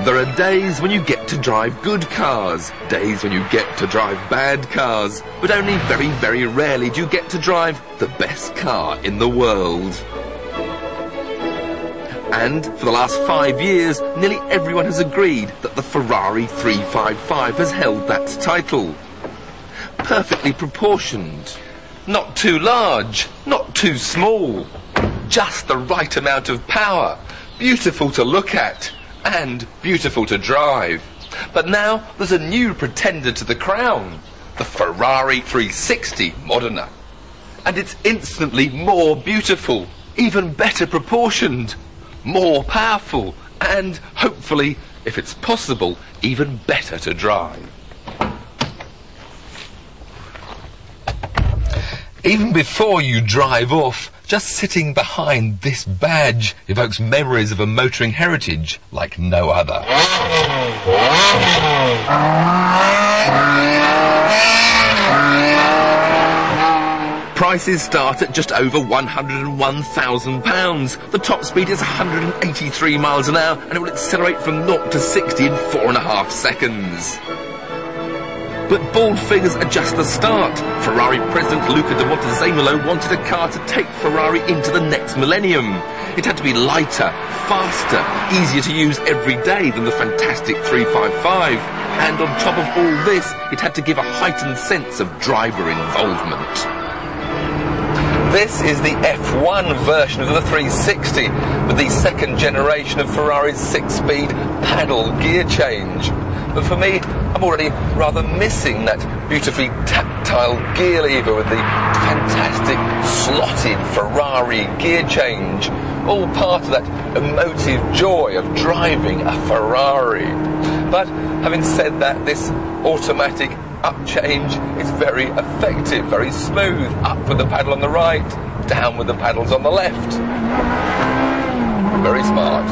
There are days when you get to drive good cars, days when you get to drive bad cars, but only very, very rarely do you get to drive the best car in the world. And for the last 5 years, nearly everyone has agreed that the Ferrari 355 has held that title. Perfectly proportioned. Not too large, not too small. Just the right amount of power. Beautiful to look at. And beautiful to drive. But now there's a new pretender to the crown, the Ferrari 360 Modena. And it's instantly more beautiful, even better proportioned, more powerful, and hopefully, if it's possible, even better to drive. Even before you drive off, just sitting behind this badge evokes memories of a motoring heritage like no other. Prices start at just over £101,000. The top speed is 183 miles an hour and it will accelerate from 0 to 60 in 4.5 seconds. But bald figures are just the start. Ferrari president Luca de Montezemolo wanted a car to take Ferrari into the next millennium. It had to be lighter, faster, easier to use every day than the fantastic 355. And on top of all this, it had to give a heightened sense of driver involvement. This is the F1 version of the 360, with the second generation of Ferrari's 6-speed paddle gear change. But for me, I'm already rather missing that beautifully tactile gear lever with the fantastic slotted Ferrari gear change. All part of that emotive joy of driving a Ferrari. But having said that, this automatic up change is very effective, very smooth. Up with the paddle on the right, down with the paddles on the left. Very smart.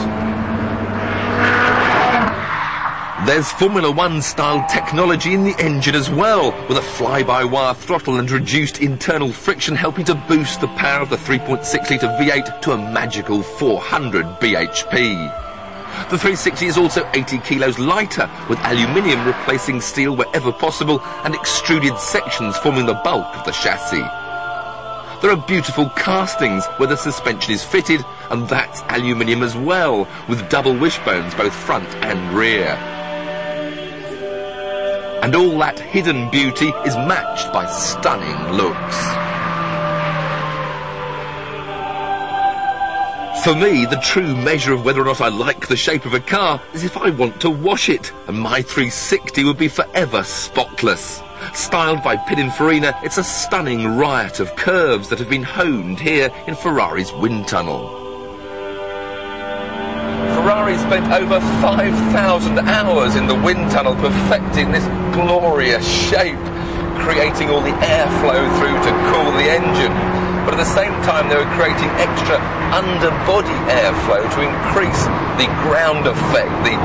There's Formula One style technology in the engine as well, with a fly-by-wire throttle and reduced internal friction helping to boost the power of the 3.6-litre V8 to a magical 400 bhp. The 360 is also 80 kilos lighter, with aluminium replacing steel wherever possible and extruded sections forming the bulk of the chassis. There are beautiful castings where the suspension is fitted, and that's aluminium as well, with double wishbones both front and rear. And all that hidden beauty is matched by stunning looks. For me, the true measure of whether or not I like the shape of a car is if I want to wash it, and my 360 would be forever spotless. Styled by Pininfarina, it's a stunning riot of curves that have been honed here in Ferrari's wind tunnel. Ferrari spent over 5,000 hours in the wind tunnel perfecting this glorious shape, creating all the airflow through to cool the engine. But at the same time they were creating extra underbody airflow to increase the ground effect, the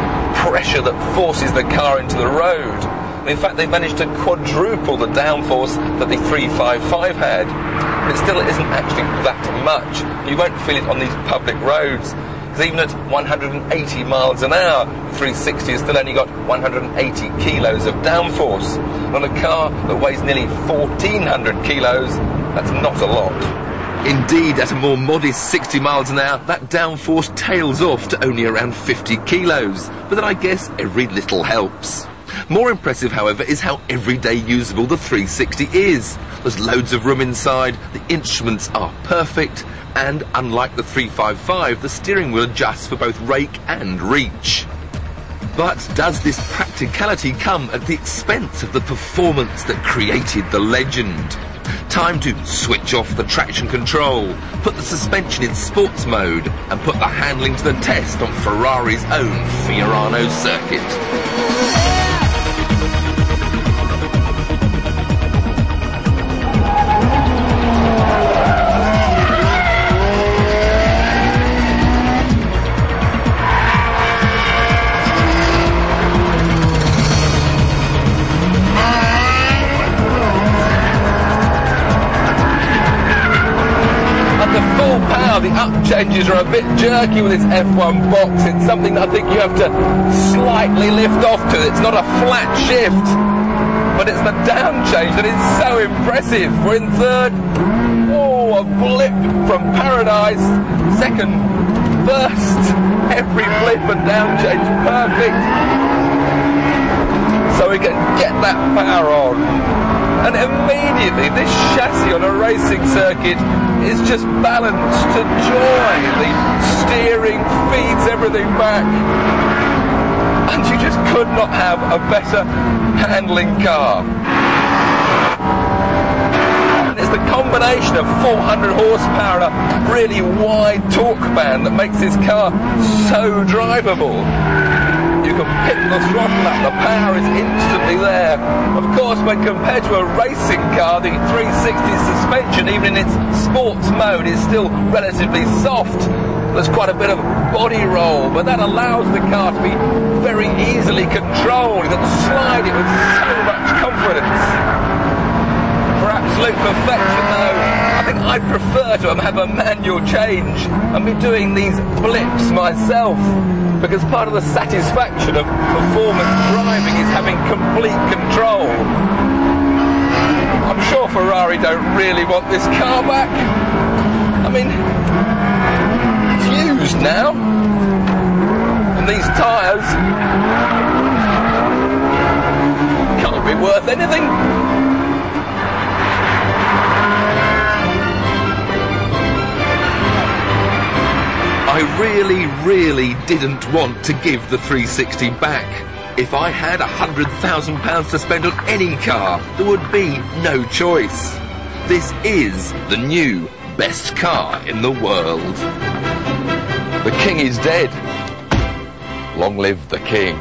pressure that forces the car into the road. And in fact, they managed to quadruple the downforce that the 355 had. But still, it isn't actually that much. You won't feel it on these public roads. Because even at 180 miles an hour, the 360 has still only got 180 kilos of downforce. And on a car that weighs nearly 1,400 kilos, that's not a lot. Indeed, at a more modest 60 miles an hour, that downforce tails off to only around 50 kilos. But then I guess every little helps. More impressive, however, is how everyday usable the 360 is. There's loads of room inside, the instruments are perfect, and unlike the 355, the steering wheel adjusts for both rake and reach. But does this practicality come at the expense of the performance that created the legend? Time to switch off the traction control, put the suspension in sports mode, and put the handling to the test on Ferrari's own Fiorano circuit. The up changes are a bit jerky with this F1 box. It's something that I think you have to slightly lift off to. It's not a flat shift, but it's the down change that is so impressive. We're in third. Oh, a blip from paradise. Second, first. Every blip and down change perfect. So we can get that power on. And immediately this chassis on a racing circuit is just balanced to joy. The steering feeds everything back. And you just could not have a better handling car. And it's the combination of 400 horsepower and a really wide torque band that makes this car so drivable. You can pick the throttle up, the power is instantly there. Of course, when compared to a racing car, the 360 suspension, even in its sports mode, is still relatively soft. There's quite a bit of body roll, but that allows the car to be very easily controlled. You can slide it with so much confidence. For absolute perfection, though, I think I'd prefer to have a manual change and be doing these blips myself, because part of the satisfaction of performance driving is having complete control. I'm sure Ferrari don't really want this car back. I mean, it's used now, and these tyres can't be worth anything. I really didn't want to give the 360 back. If I had £100,000 to spend on any car, there would be no choice. This is the new best car in the world. The king is dead. Long live the king.